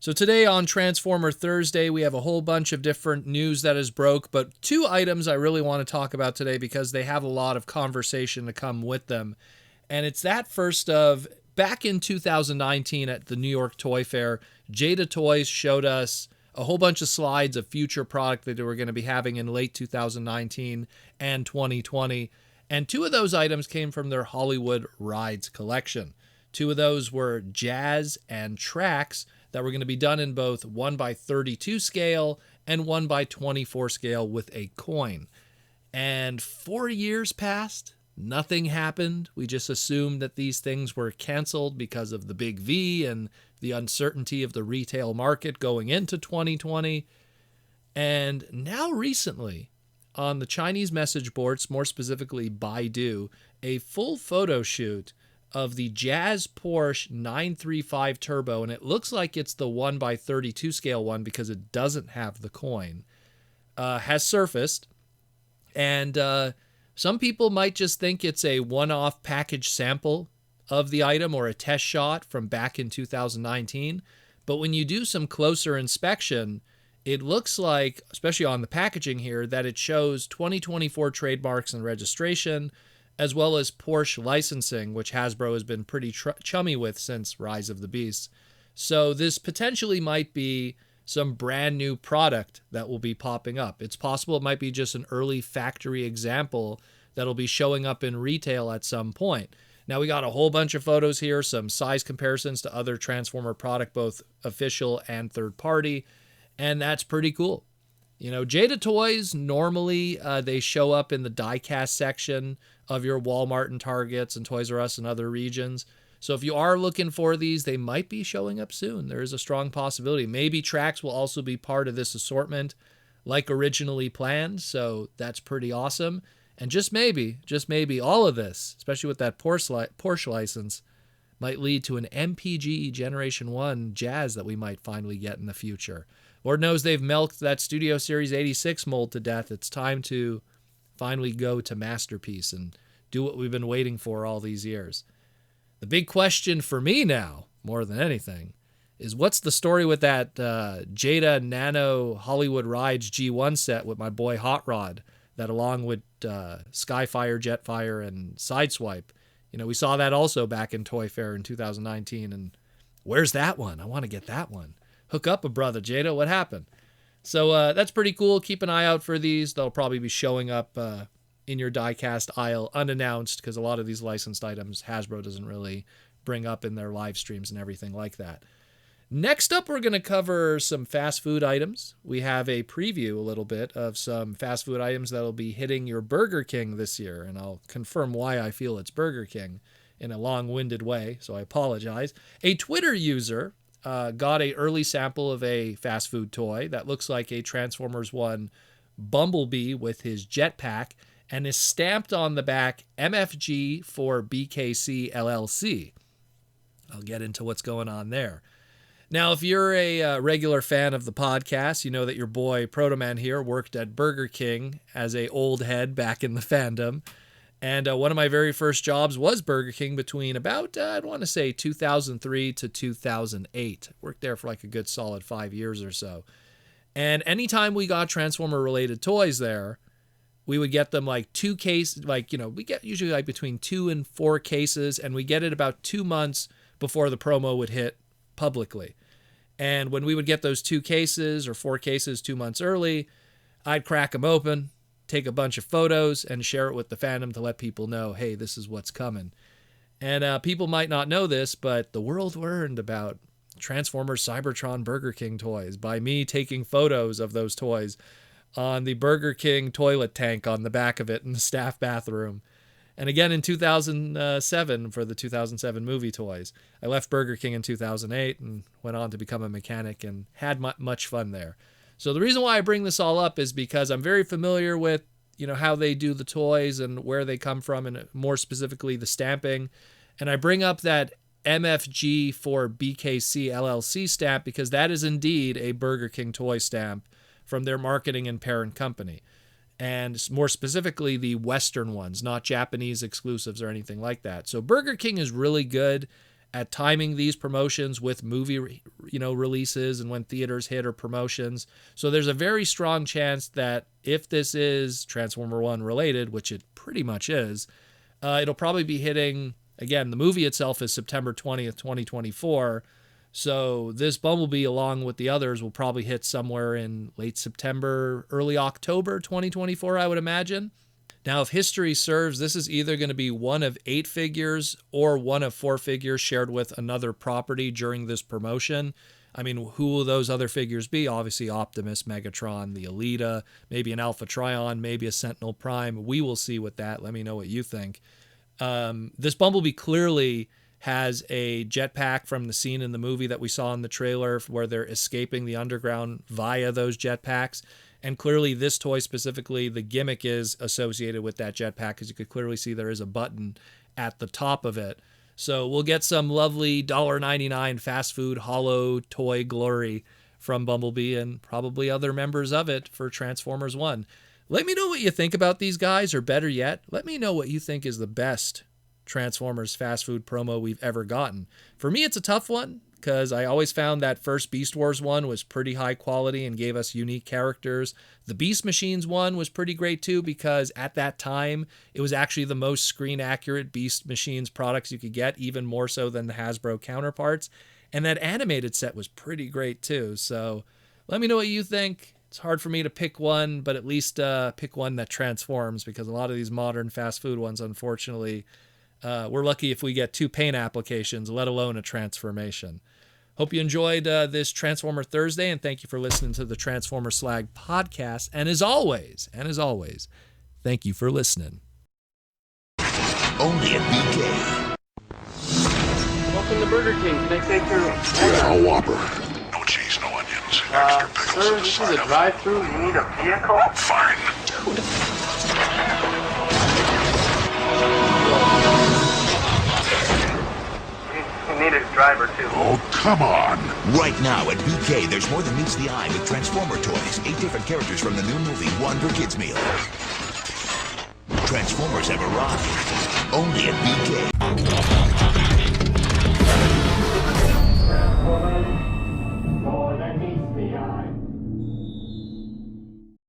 So today on Transformer Thursday, we have a whole bunch of different news that is broke, but two items I really want to talk about today because they have a lot of conversation to come with them. And it's that first of, back in 2019 at the New York Toy Fair, Jada Toys showed us a whole bunch of slides of future product that they were going to be having in late 2019 and 2020. And two of those items came from their Hollywood Rides collection. Two of those were Jazz and Tracks that were going to be done in both 1x32 scale and 1x24 scale with a coin. And 4 years passed, nothing happened. We just assumed that these things were canceled because of the big V and the uncertainty of the retail market going into 2020. And now recently, on the Chinese message boards, more specifically Baidu, a full photo shoot of the Jazz Porsche 935 Turbo, and it looks like it's the 1x32 scale one because it doesn't have the coin, has surfaced. And some people might just think it's a one-off package sample of the item or a test shot from back in 2019. But when you do some closer inspection, it looks like, especially on the packaging here, that it shows 2024 trademarks and registration, as well as Porsche licensing, which Hasbro has been pretty chummy with since Rise of the Beasts. So this potentially might be some brand new product that will be popping up. It's possible it might be just an early factory example that'll be showing up in retail at some point. Now we got a whole bunch of photos here, some size comparisons to other Transformer product, both official and third party, and that's pretty cool. You know, Jada Toys, normally they show up in the die-cast section of your Walmart and Targets and Toys R Us and other regions. So if you are looking for these, they might be showing up soon. There is a strong possibility. Maybe Tracks will also be part of this assortment like originally planned. So that's pretty awesome. And just maybe all of this, especially with that Porsche license, might lead to an MPG Generation 1 Jazz that we might finally get in the future. Lord knows they've milked that Studio Series 86 mold to death. It's time to finally go to Masterpiece and do what we've been waiting for all these years. The big question for me now, more than anything, is what's the story with that Jada Nano Hollywood Rides G1 set with my boy Hot Rod, that along with Skyfire, Jetfire, and Sideswipe. You know, we saw that also back in Toy Fair in 2019, and where's that one? I want to get that one. Hook up a brother, Jada. What happened? So that's pretty cool. Keep an eye out for these. They'll probably be showing up in your diecast aisle unannounced because a lot of these licensed items Hasbro doesn't really bring up in their live streams and everything like that. Next up, we're going to cover some fast food items. We have a preview a little bit of some fast food items that will be hitting your Burger King this year, and I'll confirm why I feel it's Burger King in a long-winded way, so I apologize. A Twitter user got an early sample of a fast food toy that looks like a Transformers 1 Bumblebee with his jetpack and is stamped on the back MFG for BKC LLC. I'll get into what's going on there. Now, if you're a regular fan of the podcast, you know that your boy Protoman here worked at Burger King as a old head back in the fandom. And one of my very first jobs was Burger King between about, I'd want to say 2003 to 2008. Worked there for like a good solid 5 years or so. And anytime we got Transformer related toys there, we would get them like two cases, like, you know, we get usually like between 2 and 4 cases, and we get it about 2 months before the promo would hit publicly. And when we would get those 2 cases or 4 cases 2 months early, I'd crack them open, take a bunch of photos, and share it with the fandom to let people know, hey, this is what's coming. And people might not know this, but the world learned about Transformers Cybertron Burger King toys by me taking photos of those toys on the Burger King toilet tank on the back of it in the staff bathroom. And again in 2007 for the 2007 movie toys. I left Burger King in 2008 and went on to become a mechanic and had much fun there. So the reason why I bring this all up is because I'm very familiar with, you know, how they do the toys and where they come from, and more specifically the stamping. And I bring up that MFG for BKC LLC stamp because that is indeed a Burger King toy stamp from their marketing and parent company. And more specifically, the Western ones, not Japanese exclusives or anything like that. So Burger King is really good at timing these promotions with movie, releases and when theaters hit or promotions. So there's a very strong chance that if this is Transformer 1 related, which it pretty much is, it'll probably be hitting, again, the movie itself is September 20th, 2024. So this Bumblebee, along with the others, will probably hit somewhere in late September, early October 2024, I would imagine. Now, if history serves, this is either going to be one of 8 figures or one of 4 figures shared with another property during this promotion. I mean, who will those other figures be? Obviously, Optimus, Megatron, the Elita, maybe an Alpha Trion, maybe a Sentinel Prime. We will see with that. Let me know what you think. This Bumblebee clearly has a jetpack from the scene in the movie that we saw in the trailer where they're escaping the underground via those jetpacks. And clearly this toy specifically, the gimmick is associated with that jetpack because you could clearly see there is a button at the top of it. So we'll get some lovely $1.99 fast food holo toy glory from Bumblebee and probably other members of it for Transformers 1. Let me know what you think about these guys, or better yet, let me know what you think is the best Transformers fast food promo we've ever gotten. For me, it's a tough one because I always found that first Beast Wars one was pretty high quality and gave us unique characters. The Beast Machines one was pretty great too because at that time, it was actually the most screen accurate Beast Machines products you could get, even more so than the Hasbro counterparts. And that animated set was pretty great too. So let me know what you think. It's hard for me to pick one, but at least pick one that transforms because a lot of these modern fast food ones, unfortunately, we're lucky if we get 2 paint applications, let alone a transformation. Hope you enjoyed this Transformer Thursday, and thank you for listening to the Transformer Slag podcast. And as always, thank you for listening. Only at BK. Welcome to Burger King. Can I take your order? A Whopper. No cheese, no onions. Extra pickles. Sir, this is a drive-thru. You need a vehicle? Fine. You need a driver, too. Oh, come on. Right now at BK, there's more than meets the eye with Transformer toys. 8 different characters from the new movie, 1 per kids meal. Transformers have arrived. Only at BK.